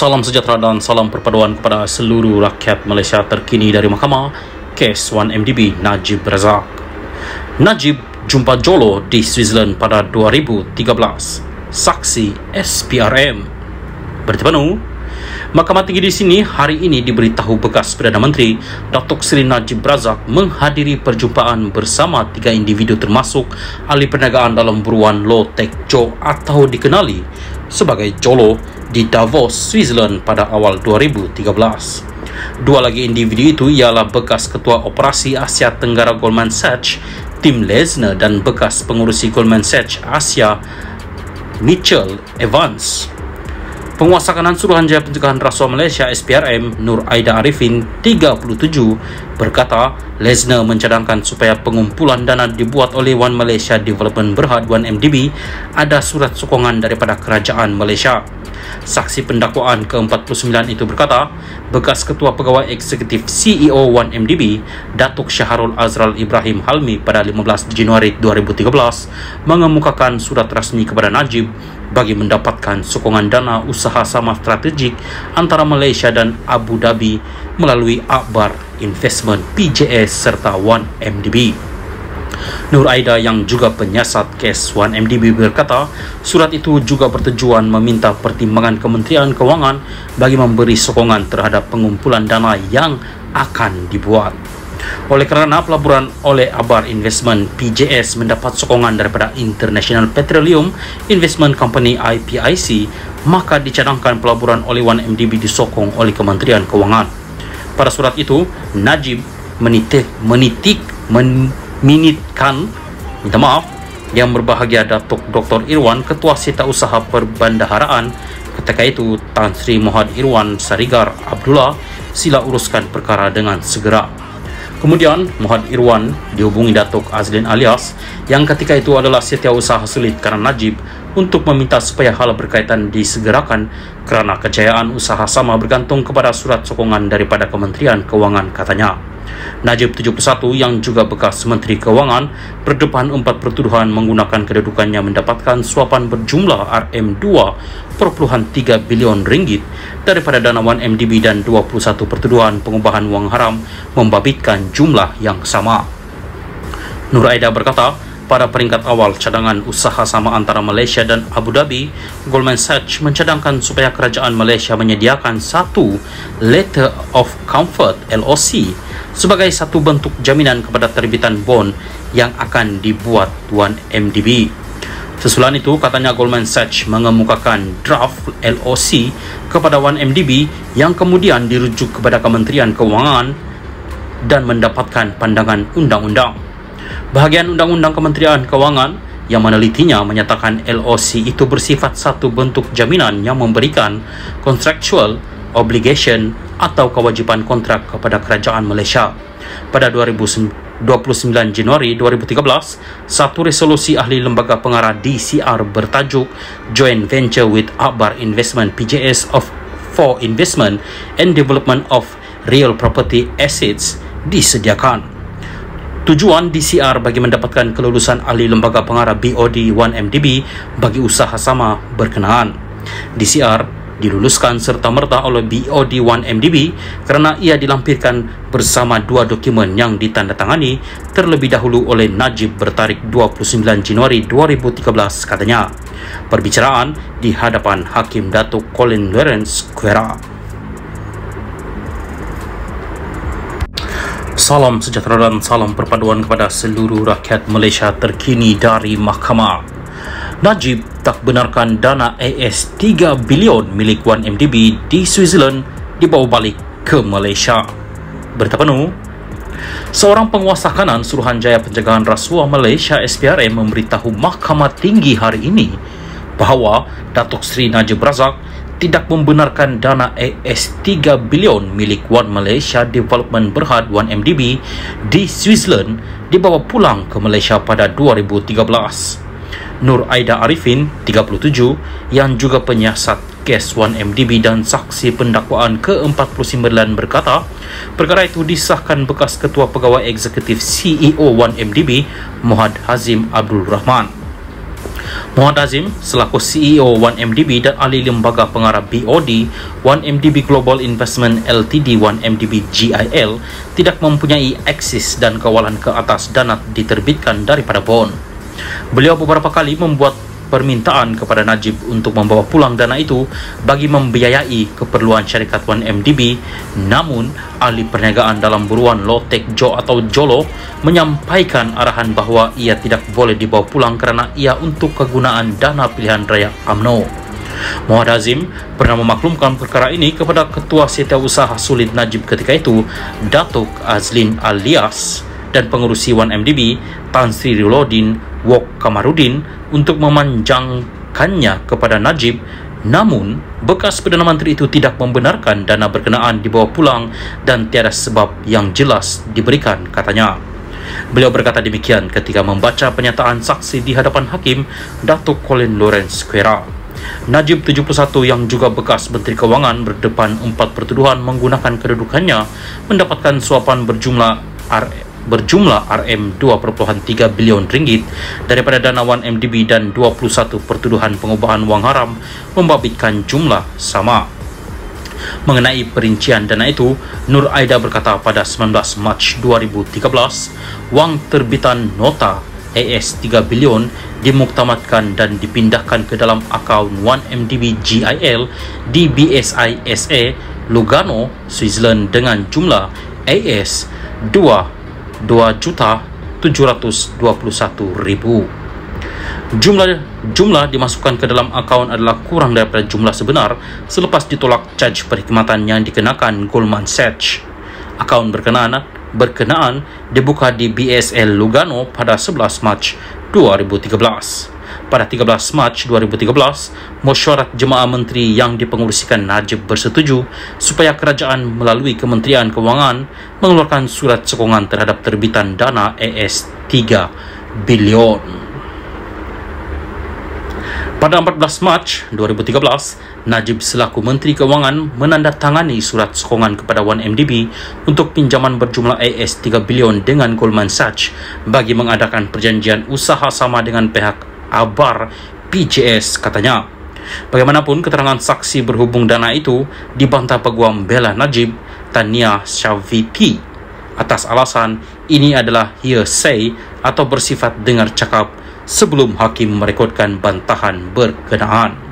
Salam sejahtera dan salam perpaduan kepada seluruh rakyat Malaysia. Terkini dari Mahkamah, kes 1MDB Najib Razak. Najib jumpa Jolo di Switzerland pada 2013. Saksi SPRM. Berita penuh, Mahkamah Tinggi di sini hari ini diberitahu bekas Perdana Menteri Datuk Seri Najib Razak menghadiri perjumpaan bersama 3 individu termasuk ahli perniagaan dalam buruan Low Tech Jo atau dikenali sebagai Jolo di Davos, Switzerland pada awal 2013. Dua lagi individu itu ialah bekas Ketua Operasi Asia Tenggara Goldman Sachs, Tim Lesner, dan bekas pengurusi Goldman Sachs Asia, Mitchell Evans. Penguasa Kanan Suruhanjaya Pencegahan Rasuah Malaysia SPRM Nur Aida Arifin 37 berkata Lesner mencadangkan supaya pengumpulan dana dibuat oleh One Malaysia Development Berhad 1MDB ada surat sokongan daripada Kerajaan Malaysia. Saksi pendakwaan ke-49 itu berkata bekas Ketua Pegawai Eksekutif CEO 1MDB Datuk Syahrul Azral Ibrahim Halmi pada 15 Januari 2013 mengemukakan surat rasmi kepada Najib bagi mendapatkan sokongan dana usaha sama strategik antara Malaysia dan Abu Dhabi melalui Akbar Investment PJS serta 1MDB. Nur Aida yang juga penyiasat kes 1MDB berkata surat itu juga bertujuan meminta pertimbangan Kementerian Kewangan bagi memberi sokongan terhadap pengumpulan dana yang akan dibuat. Oleh kerana pelaburan oleh Akbar Investment PJS mendapat sokongan daripada International Petroleum Investment Company IPIC, maka dicadangkan pelaburan oleh 1MDB disokong oleh Kementerian Kewangan. Pada surat itu, Najib yang berbahagia Datuk Dr. Irwan, Ketua Setiausaha Perbendaharaan ketika itu Tan Sri Mohd Irwan Sarigar Abdullah sila uruskan perkara dengan segera. Kemudian Mohd Irwan dihubungi Datuk Azlin Alias yang ketika itu adalah setiausaha sulit kerana Najib untuk meminta supaya hal berkaitan disegerakan kerana kejayaan usaha sama bergantung kepada surat sokongan daripada Kementerian Kewangan, katanya. Najib 71 yang juga bekas Menteri Kewangan berdepan 4 pertuduhan menggunakan kedudukannya mendapatkan suapan berjumlah RM2.3 bilion ringgit daripada dana 1MDB dan 21 pertuduhan pengubahan wang haram membabitkan jumlah yang sama. Nur Aida berkata, pada peringkat awal cadangan usaha sama antara Malaysia dan Abu Dhabi, Goldman Sachs mencadangkan supaya kerajaan Malaysia menyediakan satu Letter of Comfort LOC sebagai satu bentuk jaminan kepada terbitan bond yang akan dibuat 1MDB. Sesulan itu, katanya Goldman Sachs mengemukakan draft LOC kepada 1MDB yang kemudian dirujuk kepada Kementerian Kewangan dan mendapatkan pandangan undang-undang. Bahagian Undang-Undang Kementerian Kewangan yang menelitinya menyatakan LOC itu bersifat satu bentuk jaminan yang memberikan contractual obligation atau kewajipan kontrak kepada Kerajaan Malaysia. Pada 29 Januari 2013, satu resolusi ahli lembaga pengarah DCR bertajuk Joint Venture with Akbar Investment PJS for Investment and Development of Real Property Assets disediakan. Tujuan DCR bagi mendapatkan kelulusan ahli lembaga pengarah BOD 1MDB bagi usaha sama berkenaan. DCR diluluskan serta-merta oleh BOD 1MDB kerana ia dilampirkan bersama 2 dokumen yang ditandatangani terlebih dahulu oleh Najib bertarikh 29 Januari 2013, katanya. Perbicaraan di hadapan Hakim Datuk Colin Lawrence Quera. Salam sejahtera dan salam perpaduan kepada seluruh rakyat Malaysia. Terkini dari Mahkamah, Najib tak benarkan dana AS 3 bilion milik 1MDB di Switzerland dibawa balik ke Malaysia. Berita penuh, seorang penguasa kanan Suruhanjaya Pencegahan Rasuah Malaysia SPRM memberitahu Mahkamah Tinggi hari ini bahawa Datuk Seri Najib Razak tidak membenarkan dana AS 3 bilion milik One Malaysia Development Berhad 1MDB di Switzerland dibawa pulang ke Malaysia pada 2013. Nur Aida Arifin 37 yang juga penyiasat kes 1MDB dan saksi pendakwaan ke-49 berkata perkara itu disahkan bekas Ketua Pegawai Eksekutif CEO 1MDB Mohd Hazim Abdul Rahman. Muhammad Azim selaku CEO 1MDB dan ahli lembaga pengarah BOD 1MDB Global Investment Ltd 1MDB GIL tidak mempunyai akses dan kawalan ke atas dana diterbitkan daripada bond. Beliau beberapa kali membuat permintaan kepada Najib untuk membawa pulang dana itu bagi membiayai keperluan syarikat 1MDB, namun ahli perniagaan dalam buruan Lotek Jo atau Jolo menyampaikan arahan bahawa ia tidak boleh dibawa pulang kerana ia untuk kegunaan dana pilihan raya UMNO. Muhammad Azim pernah memaklumkan perkara ini kepada Ketua Setiausaha Sulit Najib ketika itu, Datuk Azlin alias, dan pengurusi 1MDB Tan Sri Rilodin Wok Kamarudin untuk memanjangkannya kepada Najib, namun bekas Perdana Menteri itu tidak membenarkan dana berkenaan dibawa pulang dan tiada sebab yang jelas diberikan, katanya. Beliau berkata demikian ketika membaca pernyataan saksi di hadapan Hakim Datuk Colin Lawrence Quera. Najib 71 yang juga bekas Menteri Kewangan berdepan 4 pertuduhan menggunakan kedudukannya mendapatkan suapan berjumlah RM2.3 bilion daripada dana 1MDB dan 21 pertuduhan pengubahan wang haram membabitkan jumlah sama. Mengenai perincian dana itu, Nur Aida berkata pada 19 Mac 2013, wang terbitan nota AS3 bilion dimuktamadkan dan dipindahkan ke dalam akaun 1MDB GIL di BSI SA Lugano, Switzerland dengan jumlah AS 2.721.000. Jumlah dimasukkan ke dalam akaun adalah kurang daripada jumlah sebenar selepas ditolak caj perkhidmatan yang dikenakan Goldman Sachs. Akaun berkenaan dibuka di BSL Lugano pada 11 Mac 2013. Pada 13 Mac 2013, mesyuarat Jemaah Menteri yang dipengurusikan Najib bersetuju supaya kerajaan melalui Kementerian Kewangan mengeluarkan surat sokongan terhadap terbitan dana AS3 bilion. Pada 14 Mac 2013, Najib selaku Menteri Kewangan menandatangani surat sokongan kepada 1MDB untuk pinjaman berjumlah AS3 bilion dengan Goldman Sachs bagi mengadakan perjanjian usaha sama dengan pihak Abar PJS, katanya. Bagaimanapun, keterangan saksi berhubung dana itu dibantah peguam bela Najib, Tania Shaviti, atas alasan ini adalah hearsay atau bersifat dengar cakap sebelum hakim merekodkan bantahan berkenaan.